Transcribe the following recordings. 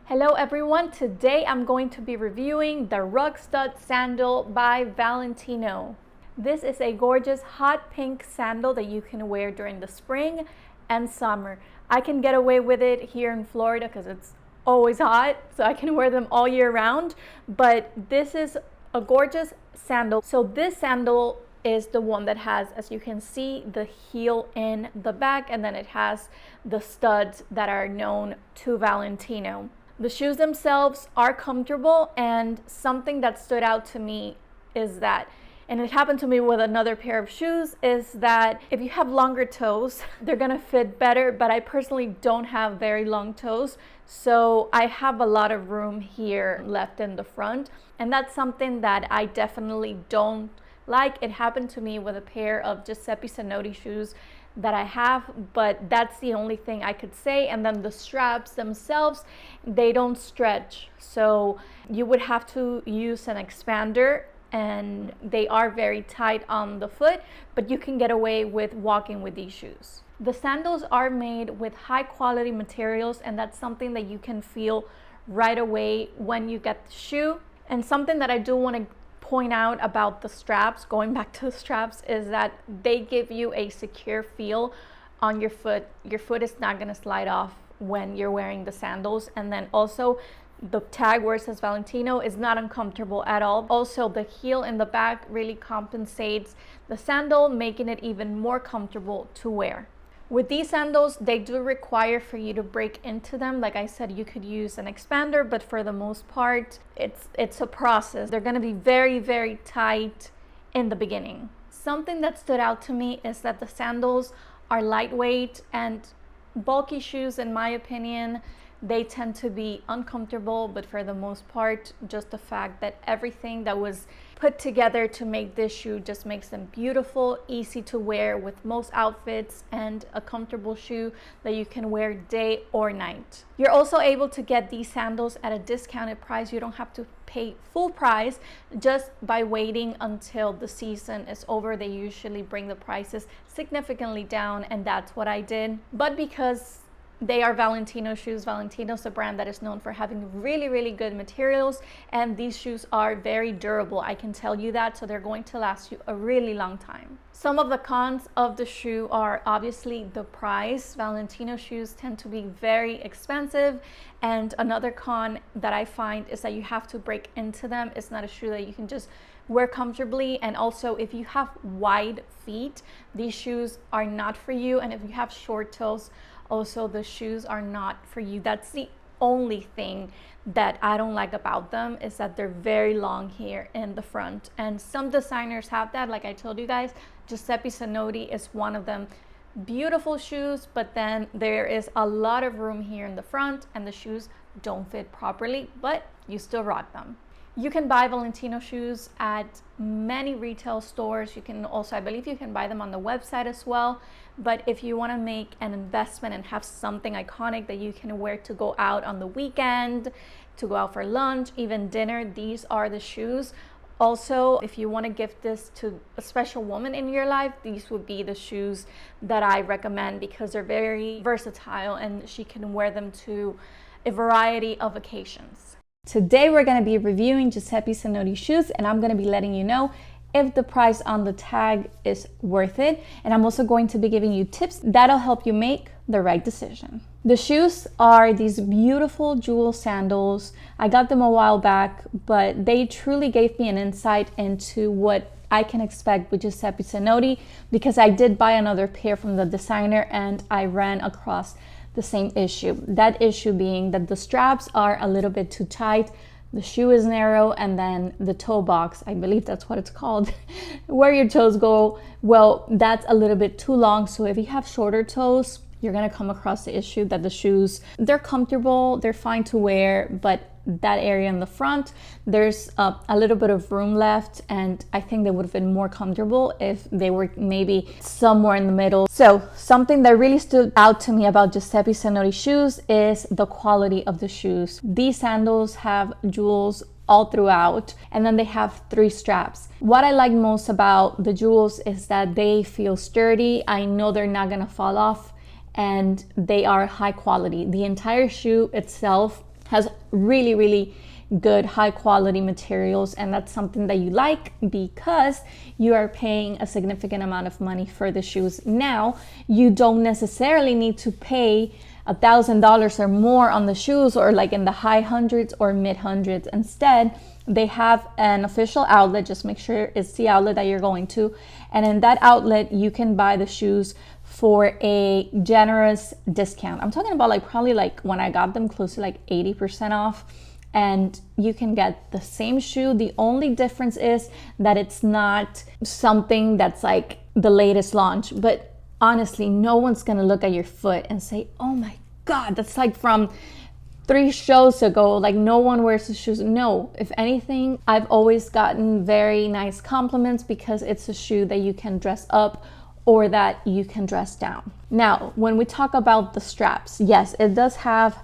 Hello everyone, today I'm going to be reviewing the Rug Stud Sandal by Valentino. This is a gorgeous hot pink sandal that you can wear during the spring and summer. I can get away with it here in Florida because it's always hot, so I can wear them all year round, but this is a gorgeous sandal. So this sandal is the one that has, as you can see, the heel in the back, and then it has the studs that are known to Valentino. The shoes themselves are comfortable, and something that stood out to me is that, and it happened to me with another pair of shoes, is that if you have longer toes, they're gonna fit better, but I personally don't have very long toes, so I have a lot of room here left in the front, and that's something that I definitely don't like. It happened to me with a pair of Giuseppe Zanotti shoes that I have, but that's the only thing I could say. And then the straps themselves, they don't stretch, so you would have to use an expander, and they are very tight on the foot, but you can get away with walking with these shoes. The sandals are made with high quality materials, and that's something that you can feel right away when you get the shoe. And something that I do want to point out about the straps, going back to the straps, is that they give you a secure feel on your foot. Your foot is not going to slide off when you're wearing the sandals. And then also the tag where it says Valentino is not uncomfortable at all. Also, the heel in the back really compensates the sandal, making it even more comfortable to wear. With these sandals, they do require for you to break into them. Like I said, you could use an expander, but for the most part, it's a process. They're gonna be very, very tight in the beginning. Something that stood out to me is that the sandals are lightweight, and bulky shoes, in my opinion, they tend to be uncomfortable, but for the most part, just the fact that everything that was put together to make this shoe just makes them beautiful, easy to wear with most outfits, and a comfortable shoe that you can wear day or night. You're also able to get these sandals at a discounted price. You don't have to pay full price just by waiting until the season is over. They usually bring the prices significantly down, and that's what I did. But because they are Valentino shoes. Valentino's a brand that is known for having really, really good materials, and these shoes are very durable. I can tell you that, so they're going to last you a really long time. Some of the cons of the shoe are obviously the price. Valentino shoes tend to be very expensive, and another con that I find is that you have to break into them. It's not a shoe that you can just wear comfortably, and also if you have wide feet, these shoes are not for you, and if you have short toes, also the shoes are not for you. That's the only thing that I don't like about them, is that they're very long here in the front, and some designers have that. Like I told you guys, Giuseppe Zanotti is one of them. Beautiful shoes, but then there is a lot of room here in the front, and the shoes don't fit properly, but you still rock them. You can buy Valentino shoes at many retail stores. You can also, I believe you can buy them on the website as well. But if you want to make an investment and have something iconic that you can wear to go out on the weekend, to go out for lunch, even dinner, these are the shoes. Also, if you want to gift this to a special woman in your life, these would be the shoes that I recommend, because they're very versatile and she can wear them to a variety of occasions. Today we're going to be reviewing Giuseppe Zanotti shoes, and I'm going to be letting you know if the price on the tag is worth it. And I'm also going to be giving you tips that'll help you make the right decision. The shoes are these beautiful jewel sandals. I got them a while back, but they truly gave me an insight into what I can expect with Giuseppe Zanotti, because I did buy another pair from the designer and I ran across the same issue. That issue being that the straps are a little bit too tight, the shoe is narrow, and then the toe box, I believe that's what it's called, where your toes go, well, that's a little bit too long. So if you have shorter toes, you're gonna come across the issue that the shoes, they're comfortable, they're fine to wear, but that area in the front, there's a little bit of room left, and I think they would have been more comfortable if they were maybe somewhere in the middle. So something that really stood out to me about Giuseppe Zanotti shoes is the quality of the shoes. These sandals have jewels all throughout, and then they have 3 straps. What I like most about the jewels is that they feel sturdy. I know they're not gonna fall off, and they are high quality. The entire shoe itself has really, really good high quality materials, and that's something that you like because you are paying a significant amount of money for the shoes. Now, you don't necessarily need to pay $1,000 or more on the shoes, or like in the high hundreds or mid hundreds. Instead, they have an official outlet. Just make sure it's the outlet that you're going to, and in that outlet you can buy the shoes for a generous discount. I'm talking about like probably like when I got them close to like 80% off, and you can get the same shoe. The only difference is that it's not something that's like the latest launch, but honestly, no one's gonna look at your foot and say, oh my God, that's like from 3 shows ago, like no one wears the shoes. No, if anything, I've always gotten very nice compliments because it's a shoe that you can dress up or that you can dress down. Now, when we talk about the straps, yes, it does have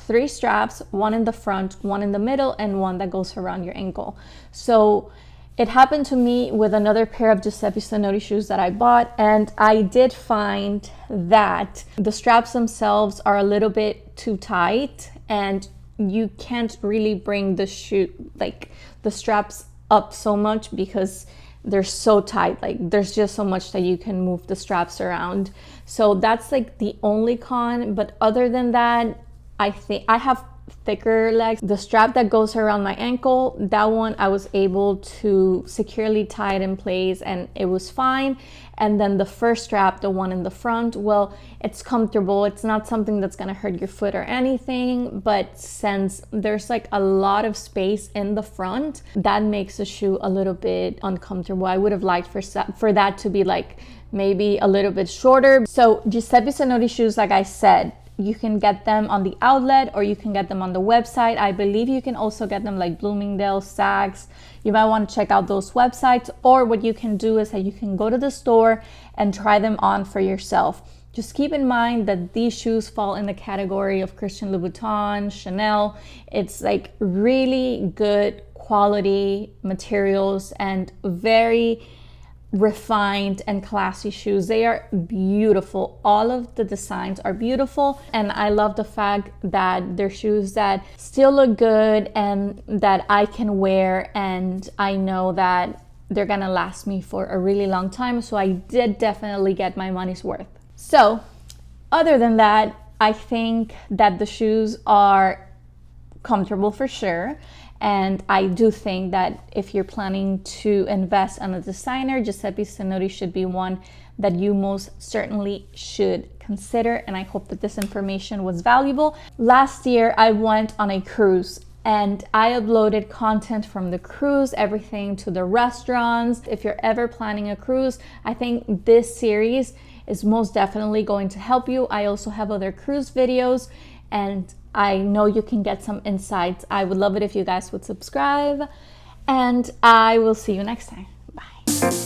3 straps, one in the front, one in the middle, and one that goes around your ankle. So it happened to me with another pair of Giuseppe Zanotti shoes that I bought, and I did find that the straps themselves are a little bit too tight, and you can't really bring the shoe, like the straps up so much because they're so tight. Like there's just so much that you can move the straps around. So that's like the only con, but other than that, I think I have thicker legs. The strap that goes around my ankle, that one I was able to securely tie it in place and it was fine. And then the first strap, the one in the front, well, it's comfortable. It's not something that's gonna hurt your foot or anything, but since there's like a lot of space in the front, that makes the shoe a little bit uncomfortable. I would have liked for that to be like maybe a little bit shorter. So Giuseppe Zanotti shoes, like I said, you can get them on the outlet or you can get them on the website. I believe you can also get them like Bloomingdale's, Saks. You might want to check out those websites, or what you can do is that you can go to the store and try them on for yourself. Just keep in mind that these shoes fall in the category of Christian Louboutin, Chanel. It's like really good quality materials and very refined and classy shoes. They are beautiful. All of the designs are beautiful, and I love the fact that they're shoes that still look good and that I can wear, and I know that they're gonna last me for a really long time. So I did definitely get my money's worth. So other than that, I think that the shoes are comfortable for sure. And I do think that if you're planning to invest in a designer, Giuseppe Zanotti should be one that you most certainly should consider. And I hope that this information was valuable. Last year, I went on a cruise and I uploaded content from the cruise, everything to the restaurants. If you're ever planning a cruise, I think this series is most definitely going to help you. I also have other cruise videos, and I know you can get some insights. I would love it if you guys would subscribe, and I will see you next time. Bye.